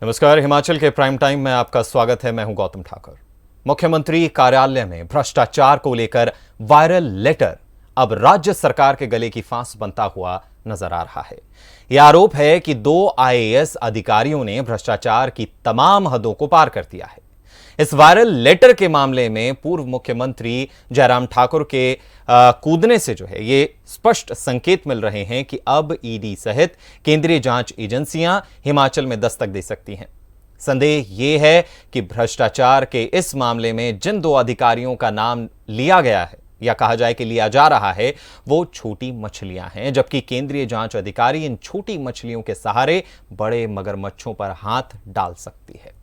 नमस्कार, हिमाचल के prime time में आपका स्वागत है। मैं हूं गौतम ठाकुर। मुख्यमंत्री कार्यालय में भ्रष्टाचार को लेकर वायरल लेटर अब राज्य सरकार के गले की फांस बनता हुआ नजर आ रहा है। यह आरोप है कि 2 आईएएस अधिकारियों ने भ्रष्टाचार की तमाम हदों को पार कर दिया है। इस वायरल लेटर के मामले में पूर्व मुख्यमंत्री जयराम ठाकुर के कूदने से जो है ये स्पष्ट संकेत मिल रहे हैं कि अब ईडी सहित केंद्रीय जांच एजेंसियां हिमाचल में दस्तक दे सकती हैं। संदेह ये है कि भ्रष्टाचार के इस मामले में जिन 2 अधिकारियों का नाम लिया गया है या कहा जाए कि लिया जा रहा है, वो छोटी मछलियां हैं, जबकि केंद्रीय जांच अधिकारी इन छोटी मछलियों के सहारे बड़े मगरमच्छों पर हाथ डाल सकती है।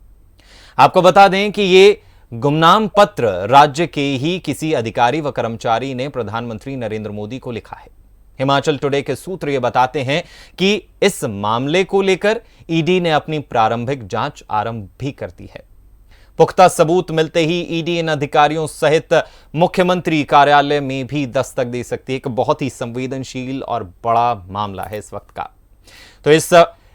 आपको बता दें कि ये गुमनाम पत्र राज्य के ही किसी अधिकारी व कर्मचारी ने प्रधानमंत्री नरेंद्र मोदी को लिखा है। हिमाचल टुडे के सूत्र ये बताते हैं कि इस मामले को लेकर ईडी ने अपनी प्रारंभिक जांच आरंभ भी कर दी है। पुख्ता सबूत मिलते ही ईडी इन अधिकारियों सहित मुख्यमंत्री कार्यालय में भी दस्तक दे सकती है। एक बहुत ही संवेदनशील और बड़ा मामला है इस वक्त का। तो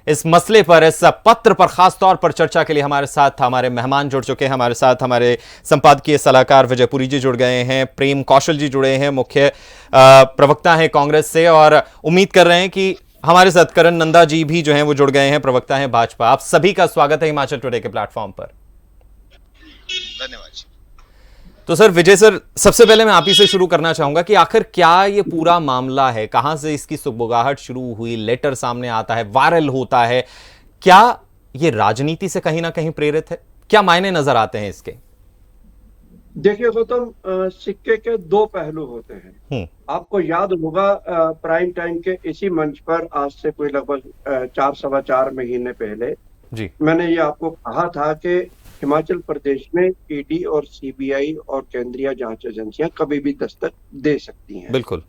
इस मसले पर, इस पत्र पर खास तौर पर चर्चा के लिए हमारे साथ हमारे मेहमान जुड़ चुके हैं। हमारे साथ हमारे संपादकीय सलाहकार विजय पुरी जी जुड़ गए हैं, प्रेम कौशल जी जुड़े हैं, मुख्य प्रवक्ता हैं कांग्रेस से, और उम्मीद कर रहे हैं कि हमारे साथ करण नंदा जी भी जो हैं वो जुड़ गए हैं, प्रवक्ता हैं भाजपा। आप सभी का स्वागत है हिमाचल टुडे के प्लेटफॉर्म पर। धन्यवाद। तो सर, विजय सर, सबसे पहले मैं आप ही से शुरू करना चाहूंगा कि आखिर क्या ये पूरा मामला है, कहां से इसकी सुगबुगाहट शुरू हुई, लेटर सामने आता है, वायरल होता है, क्या ये राजनीति से कहीं ना कहीं प्रेरित है? क्या मायने नजर आते हैं इसके? देखिए गौतम, सिक्के के 2 पहलू होते हैं। आपको याद होगा, प्राइम टाइम के इसी मंच पर आज से कोई लगभग 4-4.25 महीने पहले जी मैंने ये आपको कहा था कि हिमाचल प्रदेश में ईडी और सीबीआई और केंद्रीय जांच एजेंसियां कभी भी दस्तक दे सकती हैं। बिल्कुल।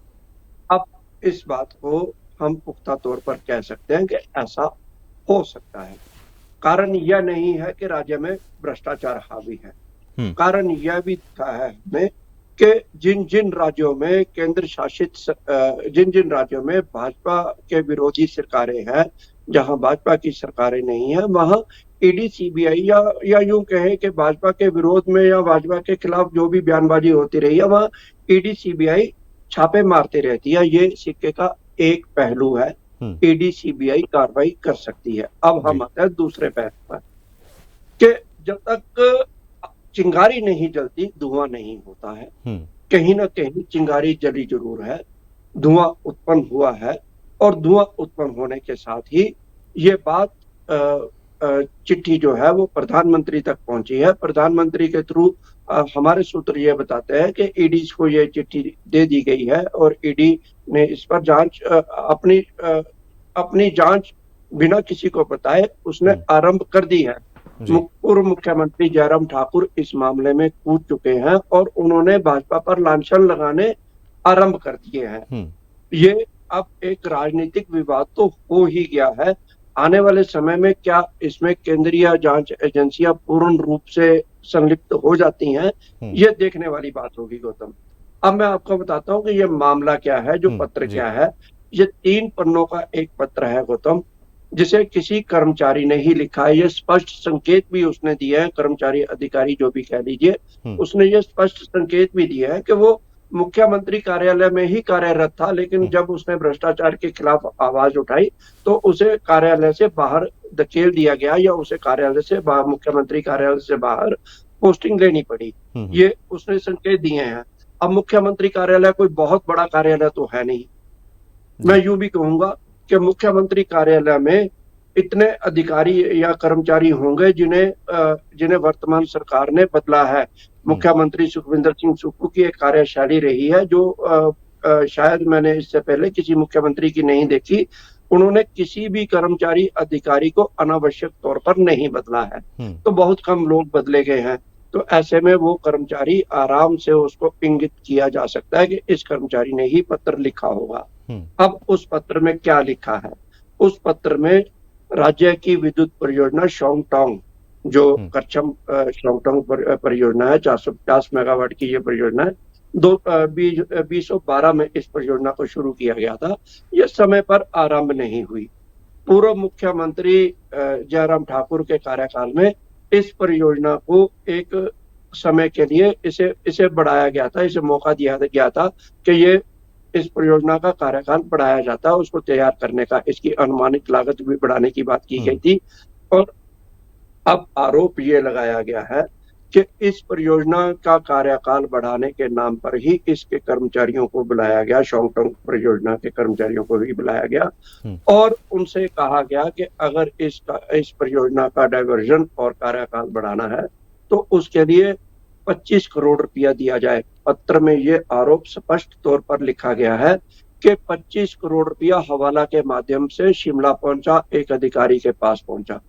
अब इस बात को हम पुख्ता तौर पर कह सकते हैं कि ऐसा हो सकता है। कारण यह नहीं है कि राज्य में भ्रष्टाचार हावी है। कारण यह भी दिखा है हमें कि जिन जिन राज्यों में केंद्र शासित जिन जिन राज्यों में भाजपा के विरोधी सरकारें हैं, जहां भाजपा की सरकारें नहीं है, वहां ईडी सीबीआई या यूं कहें कि भाजपा के विरोध में या भाजपा के खिलाफ जो भी बयानबाजी होती रही है, वहां ईडी सीबीआई छापे मारती रहती है। ये सिक्के का एक पहलू है। ईडी सीबीआई कार्रवाई कर सकती है। अब हम आते हैं दूसरे पहलू पर कि जब तक चिंगारी नहीं जलती धुआं नहीं होता है। कहीं ना कहीं चिंगारी जली जरूर है, धुआं उत्पन्न हुआ है, और धुआं उत्पन्न होने के साथ ही ये बात चिट्ठी जो है वो प्रधानमंत्री तक पहुंची है। प्रधानमंत्री के थ्रू हमारे सूत्र ये बताते हैं कि ईडी को ये चिट्ठी दे दी गई है और ईडी ने इस पर जांच अपनी जांच बिना किसी को बताए उसने आरंभ कर दी है। पूर्व मुख्यमंत्री जयराम ठाकुर इस मामले में कूद चुके हैं और उन्होंने भाजपा पर लांछन लगाने आरंभ कर दिए हैं। ये अब एक राजनीतिक विवाद तो हो ही गया है। आने वाले समय में क्या इसमें केंद्रीय जांच एजेंसियां पूर्ण रूप से संलिप्त हो जाती हैं, ये देखने वाली बात होगी गौतम। अब मैं आपको बताता हूं कि ये मामला क्या है, जो पत्र क्या है। ये 3 पन्नों का एक पत्र है गौतम, जिसे किसी कर्मचारी ने ही लिखा है। ये स्पष्ट संकेत भी उसने दिया है, कर्मचारी अधिकारी जो भी कह लीजिए, उसने ये स्पष्ट संकेत भी दिया है कि वो मुख्यमंत्री कार्यालय में ही कार्यरत था, लेकिन जब उसने भ्रष्टाचार के खिलाफ आवाज उठाई तो उसे कार्यालय से बाहर धकेल दिया गया, या उसे कार्यालय से बाहर, मुख्यमंत्री कार्यालय से बाहर पोस्टिंग लेनी पड़ी। ये उसने संकेत दिए हैं। अब मुख्यमंत्री कार्यालय कोई बहुत बड़ा कार्यालय तो है नहीं। मैं यूं भी कहूंगा कि मुख्यमंत्री कार्यालय में इतने अधिकारी या कर्मचारी होंगे जिन्हें वर्तमान सरकार ने बदला है। मुख्यमंत्री सुखविंदर सिंह सुक्खू की एक कार्यशैली रही है जो शायद मैंने इससे पहले किसी मुख्यमंत्री की नहीं देखी। उन्होंने किसी भी कर्मचारी अधिकारी को अनावश्यक तौर पर नहीं बदला है, तो बहुत कम लोग बदले गए हैं। तो ऐसे में वो कर्मचारी आराम से उसको इंगित किया जा सकता है कि इस कर्मचारी ने ही पत्र लिखा होगा। अब उस पत्र में क्या लिखा है? उस पत्र में राज्य की विद्युत परियोजना शोंगटोंग, जो करछम शोंगटोंग परियोजना है, 450 मेगावाट की ये परियोजना है। 2012 में इस परियोजना को शुरू किया गया था। यह समय पर आरंभ नहीं हुई। पूर्व मुख्यमंत्री जयराम ठाकुर के कार्यकाल में इस परियोजना को एक समय के लिए इसे बढ़ाया गया था, इसे मौका दिया गया था कि ये इस परियोजना का कार्यकाल बढ़ाया जाता है, उसको तैयार करने का, इसकी अनुमानित लागत भी बढ़ाने की बात की गई थी। और अब आरोप ये लगाया गया है कि इस परियोजना का कार्यकाल बढ़ाने के नाम पर ही इसके कर्मचारियों को बुलाया गया, शॉन्गटोंग परियोजना के कर्मचारियों को भी बुलाया गया और उनसे कहा गया कि अगर इस परियोजना का डायवर्जन और कार्यकाल बढ़ाना है तो उसके लिए 25 करोड़ रुपया दिया जाए। पत्र में ये आरोप स्पष्ट तौर पर लिखा गया है कि 25 करोड़ रुपया हवाला के माध्यम से शिमला पहुंचा, एक अधिकारी के पास पहुंचा।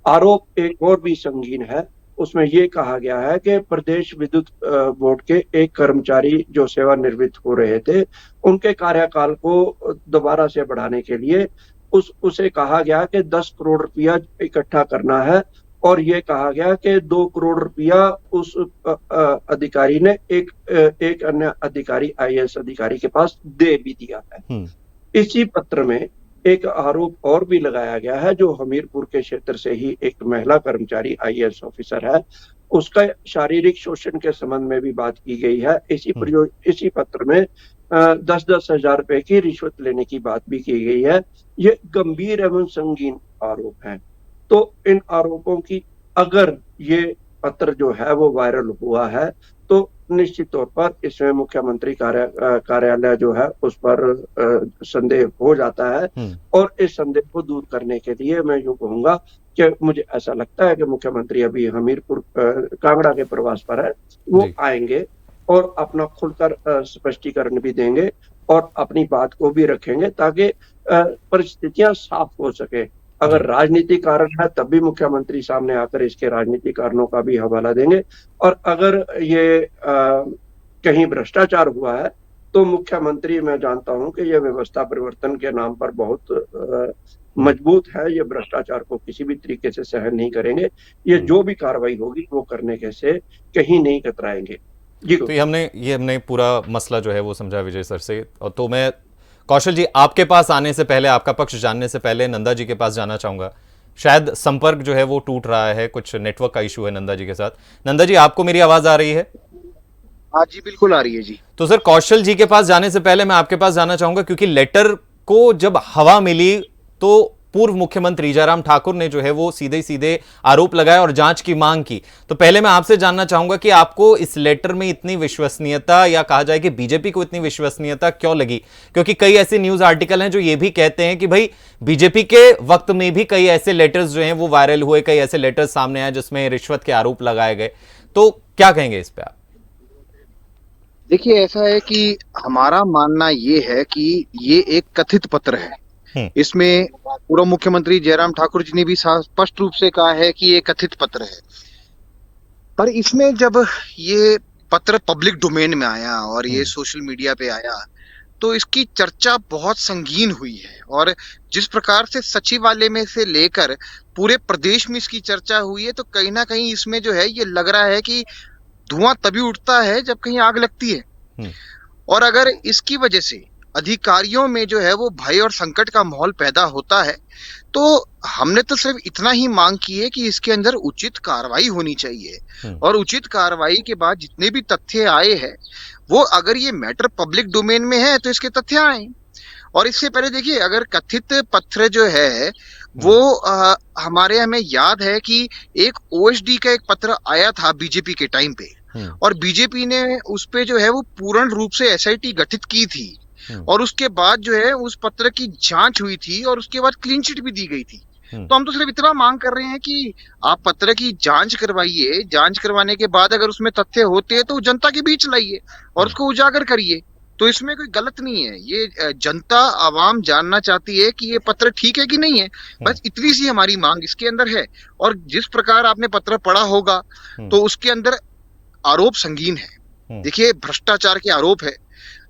आरोप एक और भी संगीन है, उसमें ये कहा गया है कि प्रदेश विद्युत बोर्ड के एक कर्मचारी जो सेवानिवृत्त हो रहे थे, उनके कार्यकाल को दोबारा से बढ़ाने के लिए उसे कहा गया कि 10 करोड़ रुपया इकट्ठा करना है और ये कहा गया कि 2 करोड़ रुपया उस अधिकारी ने एक अन्य अधिकारी, IAS अधिकारी के पास दे भी दिया है। इसी पत्र में एक आरोप और भी लगाया गया है, जो हमीरपुर के क्षेत्र से ही एक महिला कर्मचारी IAS ऑफिसर है, उसका शारीरिक शोषण के संबंध में भी बात की गई है। इसी पत्र में 10-10 हजार रुपए की रिश्वत लेने की बात भी की गई है। ये गंभीर एवं संगीन आरोप हैं। तो इन आरोपों की अगर ये पत्र जो है वो वायरल हुआ है तो निश्चित तौर पर इसमें मुख्यमंत्री कार्यालय जो है उस पर संदेह हो जाता है और इस संदेह को दूर करने के लिए मैं यूं कहूंगा कि मुझे ऐसा लगता है कि मुख्यमंत्री अभी हमीरपुर कांगड़ा के प्रवास पर है, वो आएंगे और अपना खुलकर स्पष्टीकरण भी देंगे और अपनी बात को भी रखेंगे ताकि परिस्थितियां साफ हो सके। अगर राजनीतिक कारण है तब भी मुख्यमंत्री सामने आकर इसके राजनीतिक कारणों का भी हवाला देंगे और अगर ये कहीं भ्रष्टाचार हुआ है तो मुख्यमंत्री, मैं जानता हूं कि ये व्यवस्था परिवर्तन के नाम पर बहुत मजबूत है, ये भ्रष्टाचार को किसी भी तरीके से सहन नहीं करेंगे। ये जो भी कार्रवाई होगी वो करने के से कहीं नहीं कतराएंगे। जी तो ये हमने पूरा मसला जो है वो समझा विजय सर से। और तो मैं कौशल जी, आपके पास आने से पहले, आपका पक्ष जानने से पहले नंदा जी के पास जाना चाहूंगा। शायद संपर्क जो है वो टूट रहा है, कुछ नेटवर्क का इशू है नंदा जी के साथ। नंदा जी, आपको मेरी आवाज आ रही है? हाँ जी, बिल्कुल आ रही है जी। तो सर, कौशल जी के पास जाने से पहले मैं आपके पास जाना चाहूंगा, क्योंकि लेटर को जब हवा मिली तो पूर्व मुख्यमंत्री जयराम ठाकुर ने जो है वो सीधे सीधे आरोप लगाए और जांच की मांग की। तो पहले मैं आपसे जानना चाहूंगा कि आपको इस लेटर में इतनी विश्वसनीयता, या कहा जाए कि बीजेपी को इतनी विश्वसनीयता क्यों लगी? क्योंकि कई ऐसे न्यूज आर्टिकल हैं जो ये भी कहते हैं कि भाई बीजेपी के वक्त में भी कई ऐसे लेटर्स जो हैं वो वायरल हुए, कई ऐसे लेटर्स सामने आए जिसमें रिश्वत के आरोप लगाए गए। तो क्या कहेंगे इस पे आप? देखिए, ऐसा है कि हमारा मानना ये है कि ये एक कथित पत्र है। इसमें पूर्व मुख्यमंत्री जयराम ठाकुर जी ने भी स्पष्ट रूप से कहा है कि ये कथित पत्र है। पर इसमें जब ये पत्र पब्लिक डोमेन में आया और ये सोशल मीडिया पे आया तो इसकी चर्चा बहुत संगीन हुई है और जिस प्रकार से सचिवालय में से लेकर पूरे प्रदेश में इसकी चर्चा हुई है, तो कहीं ना कहीं इसमें जो है ये लग रहा है कि धुआं तभी उठता है जब कहीं आग लगती है। और अगर इसकी वजह से अधिकारियों में जो है वो भय और संकट का माहौल पैदा होता है तो हमने तो सिर्फ इतना ही मांग की है कि इसके अंदर उचित कार्रवाई होनी चाहिए और उचित कार्रवाई के बाद जितने भी तथ्य आए हैं वो, अगर ये मैटर पब्लिक डोमेन में है तो इसके तथ्य आए। और इससे पहले देखिए, अगर कथित पत्र जो है वो हमारे हमें याद है कि एक OSD का एक पत्र आया था बीजेपी के टाइम पे और बीजेपी ने उस पे जो है वो पूर्ण रूप से SIT गठित की थी और उसके बाद जो है उस पत्र की जांच हुई थी और उसके बाद क्लीन चिट भी दी गई थी। तो हम तो सिर्फ इतना मांग कर रहे हैं कि आप पत्र की जांच करवाइए, जांच करवाने के बाद अगर उसमें तथ्य होते हैं तो जनता के बीच लाइए और उसको उजागर करिए। तो इसमें कोई गलत नहीं है, ये जनता आवाम जानना चाहती है कि ये पत्र ठीक है कि नहीं है, बस इतनी सी हमारी मांग इसके अंदर है। और जिस प्रकार आपने पत्र पढ़ा होगा तो उसके अंदर आरोप संगीन है। देखिए, भ्रष्टाचार के आरोप है,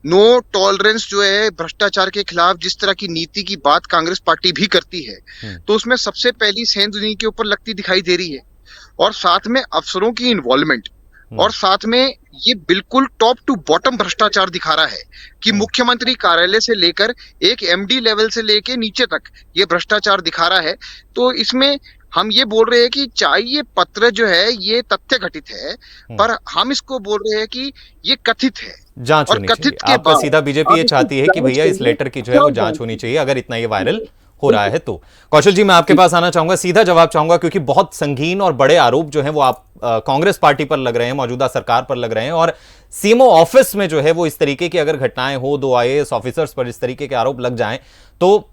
नो टॉलरेंस जो है भ्रष्टाचार के खिलाफ जिस तरह की नीति की बात कांग्रेस पार्टी भी करती है तो उसमें सबसे पहली सेंध उन्हीं के ऊपर लगती दिखाई दे रही है। और साथ में अफसरों की इन्वॉल्वमेंट और साथ में ये बिल्कुल टॉप टू बॉटम भ्रष्टाचार दिखा रहा है कि मुख्यमंत्री कार्यालय से लेकर एक एमडी लेवल से लेके नीचे तक ये भ्रष्टाचार दिखा रहा है। तो इसमें हम ये बोल रहे हैं कि चाहे ये पत्र जो है ये तथ्य घटित है, पर हम इसको बोल रहे हैं कि ये कथित है। जांच और होनी कथित चाहिए। के आपका बाद सीधा बीजेपी ये अब चाहती है कि भैया इस लेटर की जो है वो जांच होनी चाहिए, अगर इतना ये वायरल हो रहा है तो। कौशल जी, मैं आपके पास आना चाहूंगा, सीधा जवाब चाहूंगा, क्योंकि बहुत संगीन और बड़े आरोप जो हैं वो आप कांग्रेस पार्टी पर लग रहे हैं, मौजूदा सरकार पर लग रहे हैं, और सीएमओ ऑफिस में जो है वो इस तरीके की अगर घटनाएं हो, 2 आईएएस ऑफिसर्स पर इस तरीके के आरोप लग जाएं तो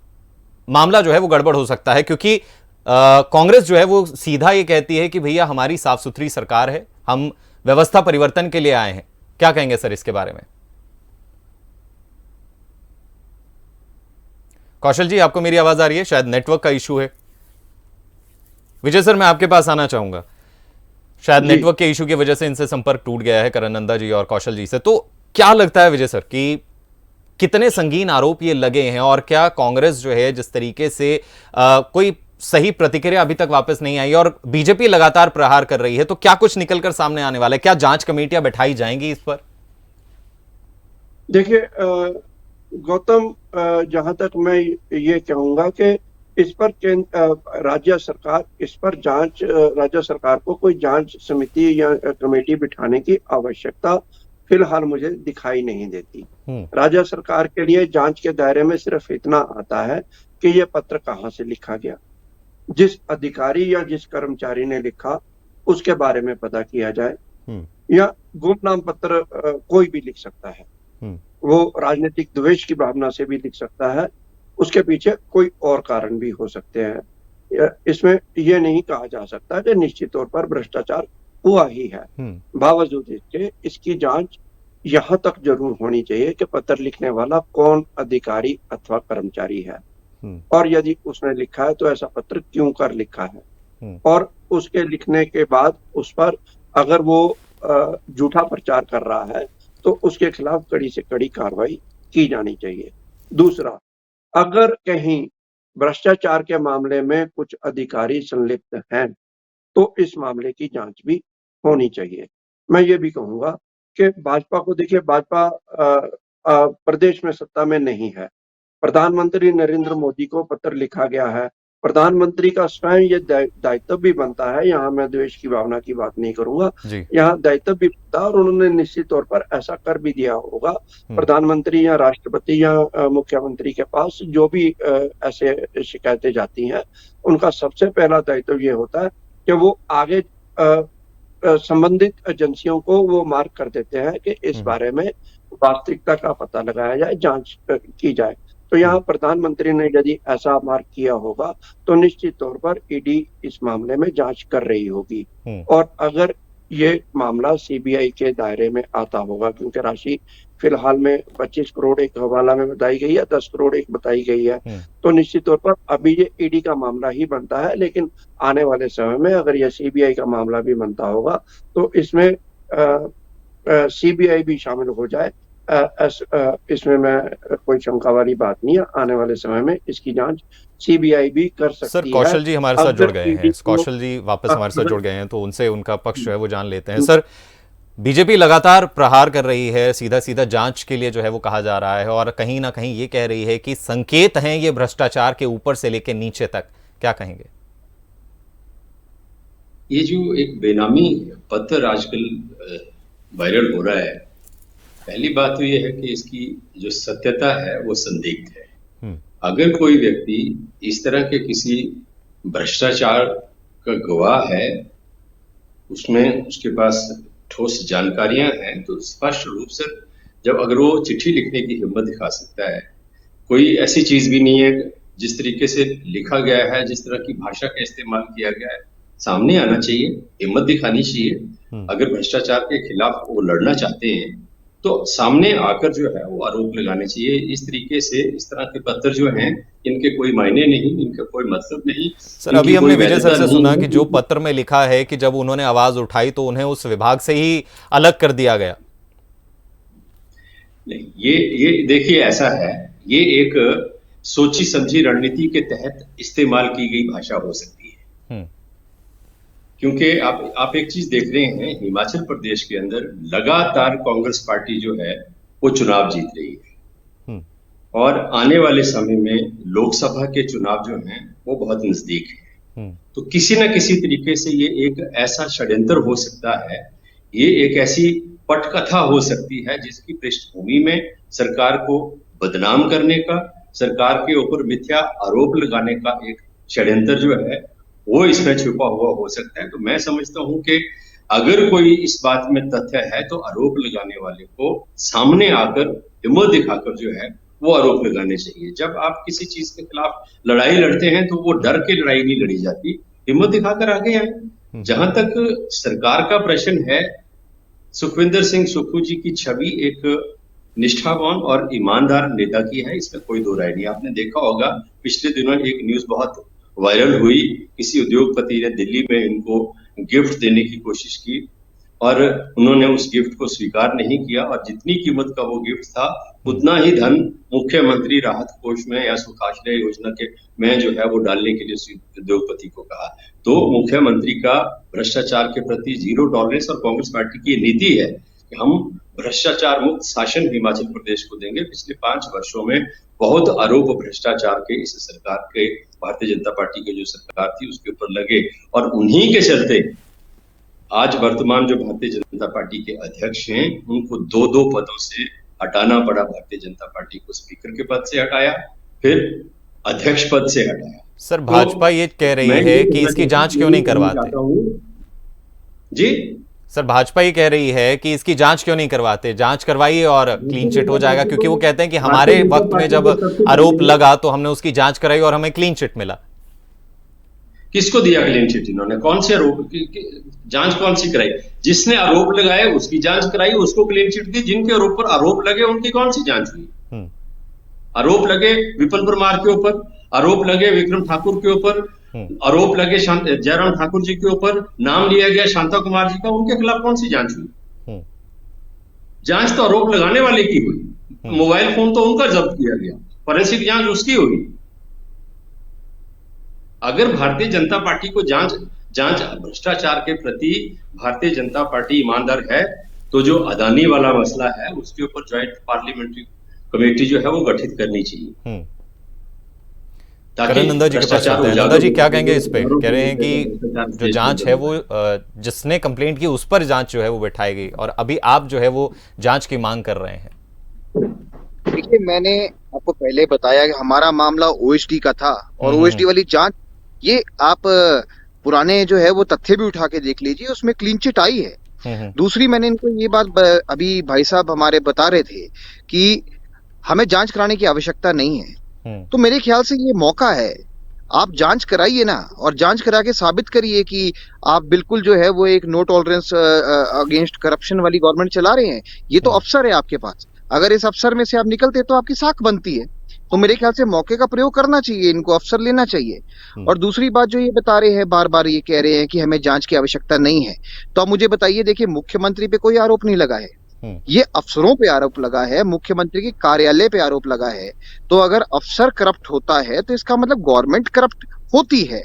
मामला जो है वो गड़बड़ हो सकता है। क्योंकि कांग्रेस जो है वो सीधा ये कहती है कि भैया हमारी साफ सुथरी सरकार है, हम व्यवस्था परिवर्तन के लिए आए हैं। क्या कहेंगे सर इसके बारे में? कौशल जी, आपको मेरी आवाज आ रही है? शायद नेटवर्क का इशू है। विजय सर, मैं आपके पास आना चाहूंगा। शायद नेटवर्क के इशू की वजह से इनसे संपर्क टूट गया है, करणनंदा जी और कौशल जी से। तो क्या लगता है विजय सर कि कितने संगीन आरोप ये लगे हैं, और क्या कांग्रेस जो है जिस तरीके से कोई सही प्रतिक्रिया अभी तक वापस नहीं आई, और बीजेपी लगातार प्रहार कर रही है, तो क्या कुछ निकलकर सामने आने वाला है? क्या जांच कमेटियां बैठाई जाएंगी इस पर? देखिए गौतम, जहां तक मैं ये कहूंगा कि इस पर राज्य सरकार को कोई जांच समिति या कमेटी बिठाने की आवश्यकता फिलहाल मुझे दिखाई नहीं देती। राज्य सरकार के लिए जांच के दायरे में सिर्फ इतना आता है कि यह पत्र कहां से लिखा गया, जिस अधिकारी या जिस कर्मचारी ने लिखा उसके बारे में पता किया जाए, या गुमनाम पत्र कोई भी लिख सकता है, वो राजनीतिक द्वेष की भावना से भी लिख सकता है, उसके पीछे कोई और कारण भी हो सकते हैं। इसमें यह नहीं कहा जा सकता कि निश्चित तौर पर भ्रष्टाचार हुआ ही है। बावजूद इसके इसकी जांच यहां तक जरूर होनी चाहिए कि पत्र लिखने वाला कौन अधिकारी अथवा कर्मचारी है, और यदि उसने लिखा है तो ऐसा पत्र क्यों कर लिखा है, और उसके लिखने के बाद उस पर अगर वो झूठा प्रचार कर रहा है तो उसके खिलाफ कड़ी से कड़ी कार्रवाई की जानी चाहिए। दूसरा, अगर कहीं भ्रष्टाचार के मामले में कुछ अधिकारी संलिप्त हैं तो इस मामले की जांच भी होनी चाहिए। मैं ये भी कहूंगा कि भाजपा को देखिए, भाजपा प्रदेश में सत्ता में नहीं है। प्रधानमंत्री नरेंद्र मोदी को पत्र लिखा गया है, प्रधानमंत्री का स्वयं ये दायित्व भी बनता है, यहाँ मैं द्वेष की भावना की बात नहीं करूंगा, यहाँ दायित्व भी बनता है और उन्होंने निश्चित तौर पर ऐसा कर भी दिया होगा। प्रधानमंत्री या राष्ट्रपति या मुख्यमंत्री के पास जो भी ऐसे शिकायतें जाती हैं, उनका सबसे पहला दायित्व ये होता है कि वो आगे संबंधित एजेंसियों को वो मार्क कर देते हैं कि इस बारे में वास्तविकता का पता लगाया जाए, जांच की जाए। तो यहाँ प्रधानमंत्री ने यदि ऐसा मार्क किया होगा तो निश्चित तौर पर ईडी इस मामले में जांच कर रही होगी, और अगर ये मामला सीबीआई के दायरे में आता होगा, क्योंकि राशि फिलहाल में 25 करोड़ एक हवाला में बताई गई है, 10 करोड़ एक बताई गई है, तो निश्चित तौर पर अभी ये ईडी का मामला ही बनता है, लेकिन आने वाले समय में अगर यह सीबीआई का मामला भी बनता होगा तो इसमें सीबीआई भी शामिल हो जाए, इसमें मैं कोई शंका वाली बात नहीं है। आने वाले समय में इसकी जांच सीबीआई भी कर सकती है। सर, कौशल जी हमारे साथ जुड़ गए हैं, कौशल जी वापस हमारे साथ जुड़ गए हैं, तो उनसे उनका पक्ष जो है वो जान लेते हैं। सर, बीजेपी लगातार प्रहार कर रही है, सीधा सीधा जांच के लिए जो है वो कहा जा रहा है, और कहीं ना कहीं ये कह रही है कि संकेत हैं ये भ्रष्टाचार के ऊपर से लेकर नीचे तक। क्या कहेंगे? ये जो एक बेनामी पत्र आजकल वायरल हो रहा है, पहली बात तो ये है कि इसकी जो सत्यता है वो संदिग्ध है। अगर कोई व्यक्ति इस तरह के किसी भ्रष्टाचार का गवाह है, उसमें उसके पास ठोस जानकारियां हैं, तो स्पष्ट रूप से जब अगर वो चिट्ठी लिखने की हिम्मत दिखा सकता है, कोई ऐसी चीज भी नहीं है जिस तरीके से लिखा गया है, जिस तरह की भाषा का इस्तेमाल किया गया है, सामने आना चाहिए, हिम्मत दिखानी चाहिए। अगर भ्रष्टाचार के खिलाफ वो लड़ना चाहते हैं तो सामने आकर जो है वो आरोप लगाने चाहिए। इस तरीके से इस तरह के पत्र जो हैं, इनके कोई मायने नहीं, इनका कोई मतलब नहीं। सर, अभी हमने विजय सर से सुना कि जो पत्र में लिखा है कि जब उन्होंने आवाज उठाई तो उन्हें उस विभाग से ही अलग कर दिया गया। नहीं, ये देखिए, ऐसा है, ये एक सोची समझी रणनीति के तहत इस्तेमाल की गई भाषा हो सकती है। क्योंकि आप एक चीज देख रहे हैं, हिमाचल प्रदेश के अंदर लगातार कांग्रेस पार्टी जो है वो चुनाव जीत रही है, हम्म, और आने वाले समय में लोकसभा के चुनाव जो हैं वो बहुत नजदीक है। तो किसी न किसी तरीके से ये एक ऐसा षड्यंत्र हो सकता है, ये एक ऐसी पटकथा हो सकती है जिसकी पृष्ठभूमि में सरकार को बदनाम करने का, सरकार के ऊपर मिथ्या आरोप लगाने का एक षड्यंत्र जो है वो इसमें छुपा हुआ हो सकता है। तो मैं समझता हूं कि अगर कोई इस बात में तथ्य है तो आरोप लगाने वाले को सामने आकर हिम्मत दिखाकर जो है वो आरोप लगाने चाहिए। जब आप किसी चीज के खिलाफ लड़ाई लड़ते हैं तो वो डर के लड़ाई नहीं लड़ी जाती, हिम्मत दिखाकर आगे आए। जहां तक सरकार का प्रश्न है, सुखविंदर सिंह सुक्खू जी की छवि एक निष्ठावान और ईमानदार नेता की है, इसमें कोई दो राय नहीं। आपने देखा होगा पिछले दिनों एक न्यूज बहुत वायरल हुई, किसी उद्योगपति ने दिल्ली में इनको गिफ्ट देने की कोशिश की और उन्होंने उस गिफ्ट को स्वीकार नहीं किया, और जितनी कीमत का वो गिफ्ट था उतना ही धन मुख्यमंत्री राहत कोष में या सुखाश्रय योजना के में जो है वो डालने के लिए उद्योगपति को कहा। तो मुख्यमंत्री का भ्रष्टाचार के प्रति जीरो टॉलरेंस और कांग्रेस पार्टी की नीति है कि हम भ्रष्टाचार मुक्त शासन हिमाचल प्रदेश को देंगे। पिछले 5 वर्षों में बहुत आरोप भ्रष्टाचार के इस सरकार के, भारतीय जनता पार्टी की जो सरकार थी उसके ऊपर लगे, और उन्हीं के चलते आज वर्तमान जो भारतीय जनता पार्टी के अध्यक्ष हैं उनको 2-2 पदों से हटाना पड़ा। भारतीय जनता पार्टी को स्पीकर के पद से हटाया, फिर अध्यक्ष पद से हटाया। सर भाजपा ये कह रही है कि इसकी जांच क्यों नहीं करवाते? जी सर भाजपा ये कह रही है कि इसकी जांच क्यों नहीं करवाते, जांच करवाइए और क्लीन चिट हो जाएगा, क्योंकि वो कहते हैं कि हमारे वक्त में जब आरोप लगा तो हमने उसकी जांच कराई और हमें क्लीन चिट मिला। किसको दिया क्लीन चिट इन्होंने? कौन से आरोप की जांच कौन सी कराई? जिसने आरोप लगाए उसकी जांच कराई, उसको क्लीन चिट दी। जिनके आरोप पर आरोप लगे उनकी कौन सी जांच हुई? आरोप लगे विपिन परमार के ऊपर, आरोप लगे विक्रम ठाकुर के ऊपर, आरोप लगे जयराम ठाकुर जी के ऊपर, नाम लिया गया शांता कुमार जी का, उनके खिलाफ कौन सी जांच हुई? जांच तो आरोप लगाने वाले की हुई। मोबाइल फोन तो उनका जब्त किया गया, फॉरेंसिक जांच उसकी हुई। अगर भारतीय जनता पार्टी को जांच भ्रष्टाचार के प्रति भारतीय जनता पार्टी ईमानदार है तो जो अदानी वाला मसला है उसके ऊपर ज्वाइंट पार्लियामेंट्री कमेटी जो है वो गठित करनी चाहिए। करण नंदा जी के पास आते हैं। नंदा जी क्या कहेंगे इस पे? कह रहे हैं कि जो जांच है वो जिसने कंप्लेंट की उस पर जांच जो है वो बैठाएगी, और अभी आप जो है वो जांच की मांग कर रहे हैं। देखिए, मैंने आपको पहले बताया कि हमारा मामला ओएसडी का था, और ओएसडी वाली जांच, ये आप पुराने जो है वो तथ्य भी उठा के देख लीजिए, उसमें क्लीन चिट आई है। दूसरी, मैंने इनको ये बात अभी भाई साहब हमारे बता रहे थे कि हमें जांच कराने की आवश्यकता नहीं है, तो मेरे ख्याल से ये मौका है, आप जांच कराइए ना, और जांच करा के साबित करिए कि आप बिल्कुल जो है वो एक नो टॉलरेंस अगेंस्ट करप्शन वाली गवर्नमेंट चला रहे हैं। ये तो अफसर है आपके पास, अगर इस अफसर में से आप निकलते तो आपकी साख बनती है। तो मेरे ख्याल से मौके का प्रयोग करना चाहिए, इनको अफसर लेना चाहिए। और दूसरी बात जो ये बता रहे हैं, बार बार ये कह रहे हैं कि हमें जांच की आवश्यकता नहीं है, तो आप मुझे बताइए, देखिए मुख्यमंत्री पे कोई आरोप नहीं लगा है, ये अफसरों पे आरोप लगा है, मुख्यमंत्री के कार्यालय पे आरोप लगा है। तो अगर अफसर करप्ट होता है तो इसका मतलब गवर्नमेंट करप्ट होती है।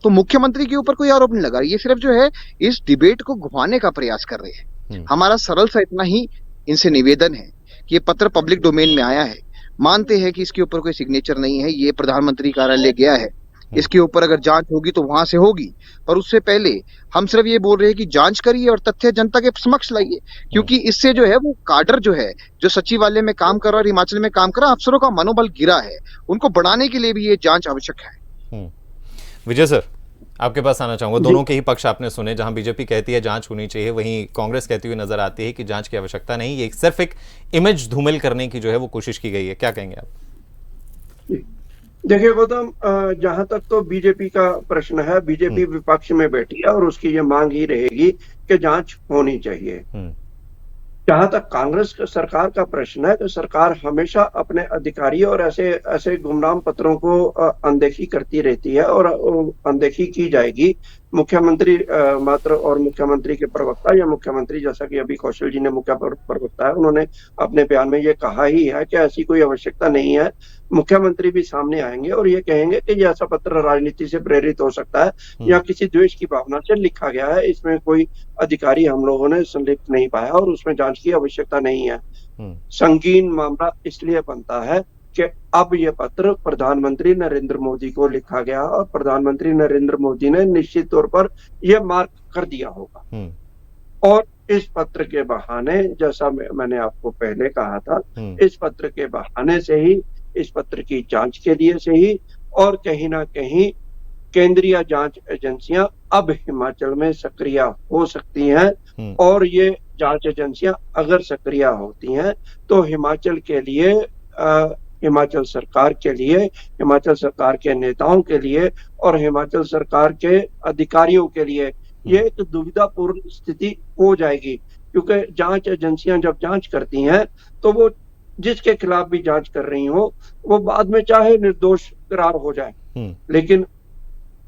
तो मुख्यमंत्री के ऊपर कोई आरोप नहीं लगा, ये सिर्फ जो है इस डिबेट को घुमाने का प्रयास कर रहे हैं। हमारा सरल सा इतना ही इनसे निवेदन है कि ये पत्र पब्लिक डोमेन में आया है, मानते हैं कि इसके ऊपर कोई सिग्नेचर नहीं है, ये प्रधानमंत्री कार्यालय गया है, इसके ऊपर अगर जांच होगी तो वहां से होगी, पर उससे पहले हम सिर्फ ये बोल रहे हैं कि जांच करिए और तथ्य जनता के समक्ष लाइए, क्योंकि इससे जो है वो काडर जो है, जो सचिवालय में काम कर रहा है, हिमाचल में काम कर रहा है, अफसरों का मनोबल गिरा है, उनको बढ़ाने के लिए भी ये जांच आवश्यक है। विजय सर, आपके पास आना चाहूंगा। दोनों के ही पक्ष आपने सुने, जहां बीजेपी कहती है जांच होनी चाहिए, वहीं कांग्रेस कहती हुई नजर आती है कि जांच की आवश्यकता नहीं, ये सिर्फ एक इमेज धूमिल करने की जो है वो कोशिश की गई है। क्या कहेंगे आप? देखिए गौतम, जहां तक तो बीजेपी का प्रश्न है, बीजेपी विपक्ष में बैठी है और उसकी ये मांग ही रहेगी कि जांच होनी चाहिए। जहां तक कांग्रेस सरकार का प्रश्न है, तो सरकार हमेशा अपने अधिकारी और ऐसे गुमनाम पत्रों को अनदेखी करती रहती है और अनदेखी की जाएगी मुख्यमंत्री मात्र और मुख्यमंत्री के प्रवक्ता या मुख्यमंत्री, जैसा कि अभी कौशल जी ने मुख्य प्रवक्ता है, उन्होंने अपने बयान में ये कहा ही है कि ऐसी कोई आवश्यकता नहीं है। मुख्यमंत्री भी सामने आएंगे और ये कहेंगे कि ये ऐसा पत्र राजनीति से प्रेरित हो सकता है या किसी द्वेष की भावना से लिखा गया है, इसमें कोई अधिकारी हम लोगों ने संलिप्त नहीं पाया और उसमें जांच की आवश्यकता नहीं है। संगीन मामला इसलिए बनता है कि अब ये पत्र प्रधानमंत्री नरेंद्र मोदी को लिखा गया और प्रधानमंत्री नरेंद्र मोदी ने निश्चित तौर पर यह मार्क कर दिया होगा और इस पत्र के बहाने, जैसा मैंने आपको पहले कहा था, इस पत्र के बहाने से ही, इस पत्र की जांच के लिए से ही और कहीं ना कहीं केंद्रीय जांच एजेंसियां अब हिमाचल में सक्रिय हो सकती हैं और ये जांच एजेंसियां अगर सक्रिय होती हैं तो हिमाचल के लिए, हिमाचल सरकार के लिए, हिमाचल सरकार के नेताओं के लिए और हिमाचल सरकार के अधिकारियों के लिए ये एक दुविधापूर्ण स्थिति हो जाएगी, क्योंकि जांच एजेंसियां जब जांच करती हैं तो वो जिसके खिलाफ भी जांच कर रही हो वो बाद में चाहे निर्दोष करार हो जाए, लेकिन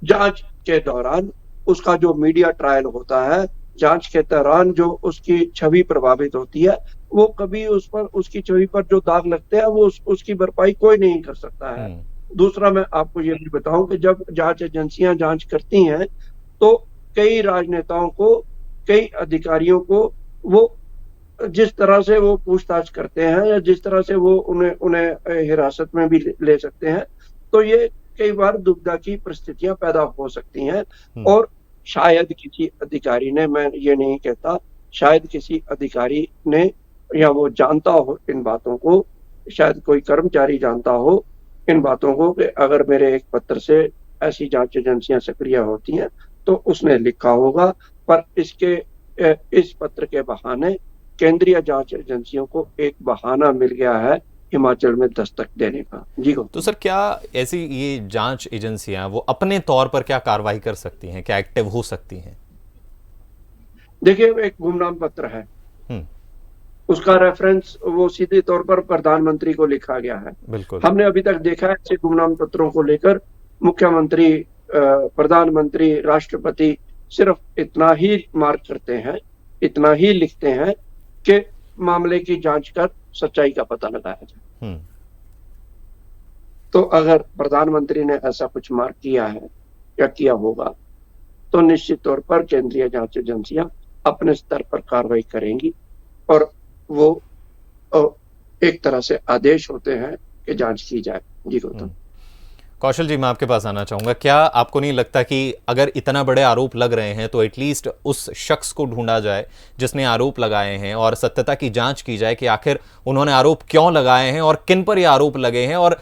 जांच के दौरान उसका जो मीडिया ट्रायल होता है, जांच के दौरान जो उसकी छवि प्रभावित होती है, वो कभी उस पर, उसकी छवि पर जो दाग लगते हैं वो उसकी भरपाई कोई नहीं कर सकता है। दूसरा, मैं आपको ये भी बताऊं कि जब जांच एजेंसियां जांच करती हैं तो कई राजनेताओं को, कई अधिकारियों को वो जिस तरह से वो पूछताछ करते हैं या जिस तरह से वो उन्हें हिरासत में भी ले सकते हैं, तो ये कई बार दुविधा की परिस्थितियां पैदा हो सकती हैं और शायद किसी अधिकारी ने, मैं ये नहीं कहता, शायद किसी अधिकारी ने या वो जानता हो इन बातों को, शायद कोई कर्मचारी जानता हो इन बातों को कि अगर मेरे एक पत्र से ऐसी जांच एजेंसियां सक्रिय होती हैं तो उसने लिखा होगा, पर इस पत्र के बहाने केंद्रीय जांच एजेंसियों को एक बहाना मिल गया है हिमाचल में दस्तक देने का। जी तो सर, क्या ऐसी ये जांच एजेंसियां वो अपने तौर पर क्या कार्रवाई कर सकती हैं, क्या एक्टिव हो सकती हैं? देखिए, एक गुमनाम पत्र है, उसका रेफरेंस वो सीधे तौर पर प्रधानमंत्री को लिखा गया है। बिल्कुल, हमने अभी तक देखा है ऐसे गुमनाम पत्रों को लेकर मुख्यमंत्री, प्रधानमंत्री, राष्ट्रपति सिर्फ इतना ही मार्क करते हैं, इतना ही लिखते हैं कि मामले की जांच कर सच्चाई का पता लगाया जाए। तो अगर प्रधानमंत्री ने ऐसा कुछ मार्क किया है या किया होगा तो निश्चित तौर पर केंद्रीय जांच एजेंसियां अपने स्तर पर कार्रवाई करेंगी और वो एक तरह से आदेश होते हैं कि जांच की जाए। जी गौतम। कौशल जी, मैं आपके पास आना चाहूंगा। क्या आपको नहीं लगता कि अगर इतना बड़े आरोप लग रहे हैं तो एटलीस्ट उस शख्स को ढूंढा जाए जिसने आरोप लगाए हैं और सत्यता की जांच की जाए कि आखिर उन्होंने आरोप क्यों लगाए हैं और किन पर ये आरोप लगे हैं और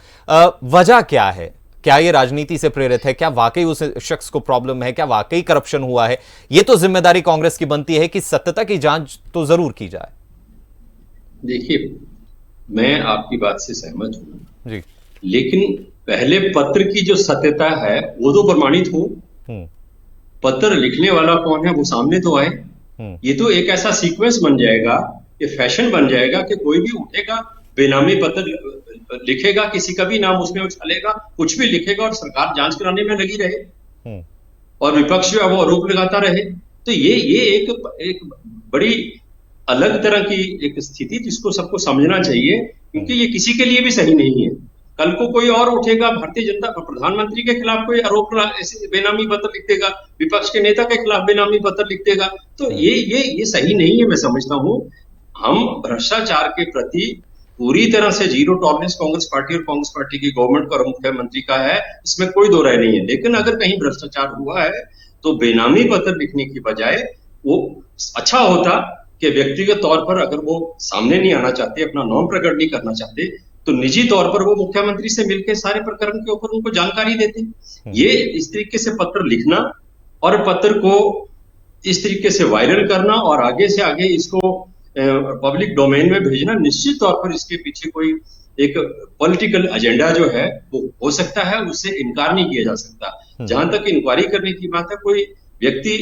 वजह क्या है? क्या ये राजनीति से प्रेरित है? क्या वाकई उस शख्स को प्रॉब्लम है? क्या वाकई करप्शन हुआ है? ये तो जिम्मेदारी कांग्रेस की बनती है कि सत्यता की जांच तो जरूर की जाए। देखिए, मैं आपकी बात से सहमत हूं जी, लेकिन पहले पत्र की जो सत्यता है वो तो प्रमाणित हो। पत्र लिखने वाला कौन है वो सामने तो आए। ये तो एक ऐसा सीक्वेंस बन जाएगा, ये फैशन बन जाएगा कि कोई भी उठेगा, बेनामी पत्र लिखेगा, किसी का भी नाम उसमें उछालेगा, कुछ भी लिखेगा और सरकार जांच कराने में लगी रहे और विपक्ष जो है वो आरोप लगाता रहे। तो ये एक बड़ी अलग तरह की एक स्थिति जिसको सबको समझना चाहिए, क्योंकि ये किसी के लिए भी सही नहीं है। कल को कोई और उठेगा, भारतीय जनता प्रधानमंत्री के खिलाफ कोई आरोप ऐसे बेनामी पत्र लिख देगा, विपक्ष के नेता के खिलाफ बेनामी पत्र लिख देगा, तो ये सही नहीं है। मैं समझता हूं हम भ्रष्टाचार के प्रति पूरी तरह से जीरो टॉलरेंस कांग्रेस पार्टी और कांग्रेस पार्टी की गवर्नमेंट का और मुख्यमंत्री का है, इसमें कोई दो राय नहीं है। लेकिन अगर कहीं भ्रष्टाचार हुआ है तो बेनामी पत्र लिखने की बजाय वो अच्छा होता कि व्यक्तिगत तौर पर अगर वो सामने नहीं आना चाहते, अपना नाम प्रकट नहीं करना चाहते, तो निजी तौर पर वो मुख्यमंत्री से मिलकर सारे प्रकरण के ऊपर उनको जानकारी देते। ये इस तरीके से पत्र लिखना और पत्र को इस तरीके से वायरल करना और आगे से आगे इसको पब्लिक डोमेन में भेजना, निश्चित तौर पर इसके पीछे कोई एक पॉलिटिकल एजेंडा जो है वो हो सकता है, उससे इनकार नहीं किया जा सकता। जहां तक इंक्वायरी करने की बात है, कोई व्यक्ति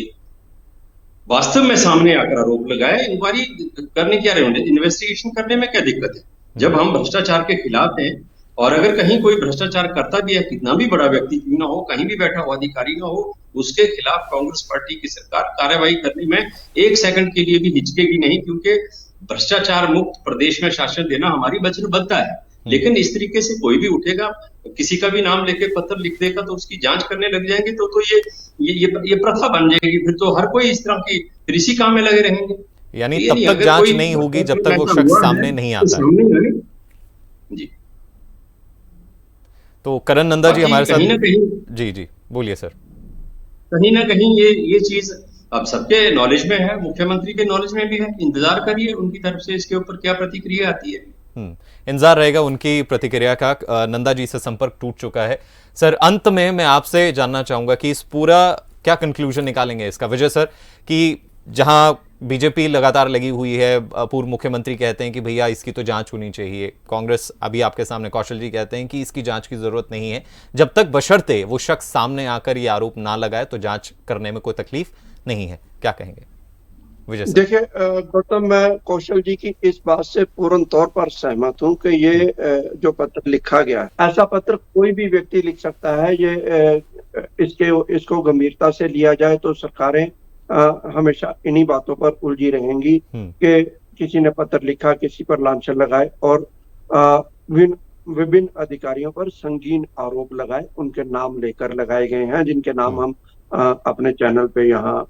वास्तव में सामने आकर आरोप लगाए, इंक्वायरी करने क्या रहे, इन्वेस्टिगेशन करने में क्या दिक्कत है? जब हम भ्रष्टाचार के खिलाफ हैं और अगर कहीं कोई भ्रष्टाचार करता भी है, कितना भी बड़ा व्यक्ति क्यों ना हो, कहीं भी बैठा हुआ अधिकारी ना हो, उसके खिलाफ कांग्रेस पार्टी की सरकार कार्रवाई करने में एक सेकंड के लिए भी हिचकेगी नहीं, क्योंकि भ्रष्टाचार मुक्त प्रदेश में शासन देना हमारी वचनबद्धता है। लेकिन इस तरीके से कोई भी उठेगा, किसी का भी नाम लेके पत्र लिख देगा तो उसकी जांच करने लग जाएंगे, तो ये प्रथा बन जाएगी। फिर तो हर कोई इस तरह की फिर इसी काम में लगे रहेंगे। यानी ये तब नहीं, तक अगर जांच कोई नहीं होगी जब तक वो ऐसा शख्स हुआ है, सामने नहीं तो आता है। सामने आए। जी, तो करण नंदा जी बाकी हमारे कहीं ना साथ। कहीं जी जी, बोलिए सर। कहीं ना कहीं ये चीज अब सबके नॉलेज में है, मुख्यमंत्री के नॉलेज में भी है। इंतजार करिए उनकी तरफ से इसके ऊपर क्या प्रतिक्रिया आती है। इंतजार रहेगा उनकी प्रतिक्रिया का। नंदा जी से संपर्क टूट चुका है। सर, अंत में मैं आपसे जानना चाहूंगा कि इस पूरा क्या कंक्लूजन निकालेंगे इसका, विजय सर, कि जहां बीजेपी लगातार लगी हुई है, पूर्व मुख्यमंत्री कहते हैं कि भैया इसकी तो जांच होनी चाहिए, कांग्रेस अभी आपके सामने कौशल जी कहते हैं कि इसकी जांच की जरूरत नहीं है, जब तक बशर्ते वो शख्स सामने आकर ये आरोप ना लगाए तो जांच करने में कोई तकलीफ नहीं है, क्या कहेंगे विजय सर? देखिए गौतम, मैं कौशल जी की इस बात से पूर्ण तौर पर सहमत हूं कि ये जो पत्र लिखा गया है, ऐसा पत्र कोई भी व्यक्ति लिख सकता है। ये इसको गंभीरता से लिया जाए तो सरकारें हमेशा इन्हीं बातों पर उलझी रहेंगी कि किसी ने पत्र लिखा, किसी पर लांछन लगाए और विभिन्न अधिकारियों पर संगीन आरोप लगाए, उनके नाम लेकर लगाए गए हैं, जिनके नाम हम अपने चैनल पे यहाँ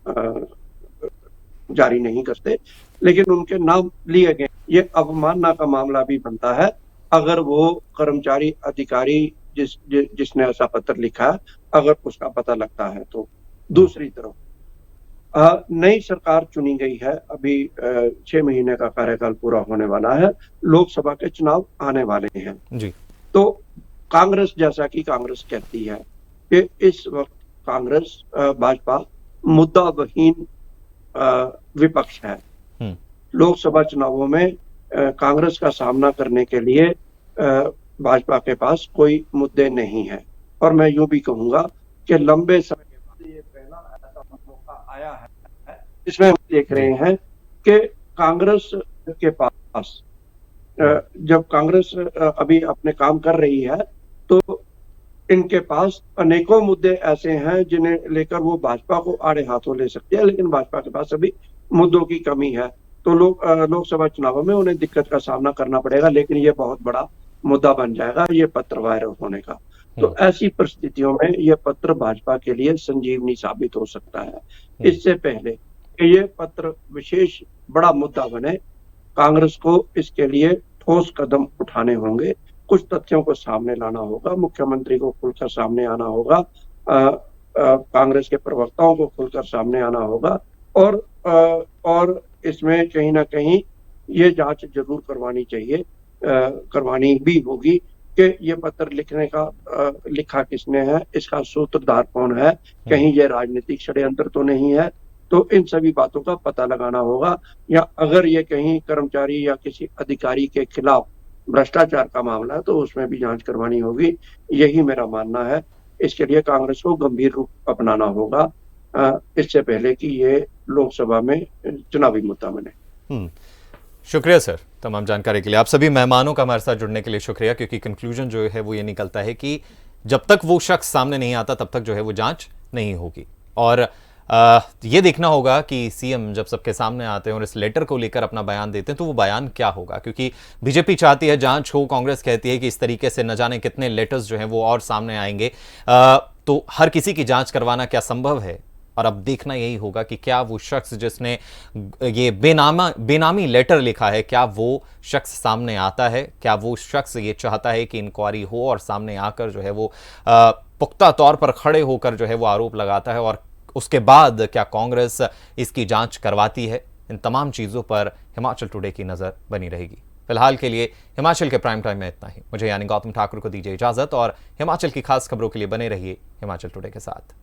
जारी नहीं करते, लेकिन उनके नाम लिए गए। ये अवमानना का मामला भी बनता है अगर वो कर्मचारी अधिकारी जिसने ऐसा पत्र लिखा है, अगर उसका पता लगता है तो। दूसरी तरफ नई सरकार चुनी गई है, अभी 6 महीने का कार्यकाल पूरा होने वाला है, लोकसभा के चुनाव आने वाले हैं जी। तो कांग्रेस, जैसा कि कांग्रेस कहती है कि इस वक्त कांग्रेस भाजपा मुद्दाविहीन विपक्ष है। लोकसभा चुनावों में कांग्रेस का सामना करने के लिए भाजपा के पास कोई मुद्दे नहीं है, और मैं यूं भी कहूंगा कि लंबे समय के बाद ये पहला ऐसा मौका आया है जिसमें हम देख रहे हैं कि कांग्रेस के पास, जब कांग्रेस अभी अपने काम कर रही है तो इनके पास अनेकों मुद्दे ऐसे हैं जिन्हें लेकर वो भाजपा को आड़े हाथों ले सकते हैं, लेकिन भाजपा के पास अभी मुद्दों की कमी है, तो लोकसभा चुनावों में उन्हें दिक्कत का सामना करना पड़ेगा, लेकिन ये बहुत बड़ा मुद्दा बन जाएगा ये पत्र वायरल होने का। तो ऐसी परिस्थितियों में ये पत्र भाजपा के लिए संजीवनी साबित हो सकता है। इससे पहले कि ये पत्र विशेष बड़ा मुद्दा बने, कांग्रेस को इसके लिए ठोस कदम उठाने होंगे, कुछ तथ्यों को सामने लाना होगा, मुख्यमंत्री को खुलकर सामने आना होगा, कांग्रेस के प्रवक्ताओं को खुलकर सामने आना होगा, और इसमें कहीं ना कहीं ये जांच जरूर करवानी चाहिए, करवानी भी होगी कि ये पत्र लिखा किसने है, इसका सूत्रधार कौन है, कहीं ये राजनीतिक षड्यंत्र तो नहीं है। तो इन सभी बातों का पता लगाना होगा, या अगर ये कहीं कर्मचारी या किसी अधिकारी के खिलाफ भ्रष्टाचार का मामला है तो उसमें भी जांच करवानी होगी। यही मेरा मानना है। इसके लिए कांग्रेस को गंभीर रूप अपनाना होगा इससे पहले कि ये लोकसभा में चुनावी मुद्दा बने। शुक्रिया सर तमाम जानकारी के लिए। आप सभी मेहमानों का हमारे साथ जुड़ने के लिए शुक्रिया, क्योंकि कंक्लूजन जो है वो ये निकलता है कि जब तक वो शख्स सामने नहीं आता तब तक जो है वो जांच नहीं होगी। और ये देखना होगा कि सीएम जब सबके सामने आते हैं और इस लेटर को लेकर अपना बयान देते हैं तो वो बयान क्या होगा, क्योंकि बीजेपी चाहती है जांच हो, कांग्रेस कहती है कि इस तरीके से न जाने कितने लेटर्स जो हैं वो और सामने आएंगे। तो हर किसी की जांच करवाना क्या संभव है? और अब देखना यही होगा कि क्या वो शख्स जिसने ये बेनामी लेटर लिखा है, क्या वो शख्स सामने आता है, क्या वो शख्स ये चाहता है कि इंक्वायरी हो और सामने आकर जो है वो पुख्ता तौर पर खड़े होकर जो है वो आरोप लगाता है, और उसके बाद क्या कांग्रेस इसकी जांच करवाती है? इन तमाम चीज़ों पर हिमाचल टुडे की नज़र बनी रहेगी। फिलहाल के लिए हिमाचल के प्राइम टाइम में इतना ही। मुझे यानी गौतम ठाकुर को दीजिए इजाज़त, और हिमाचल की खास खबरों के लिए बने रहिए हिमाचल टुडे के साथ।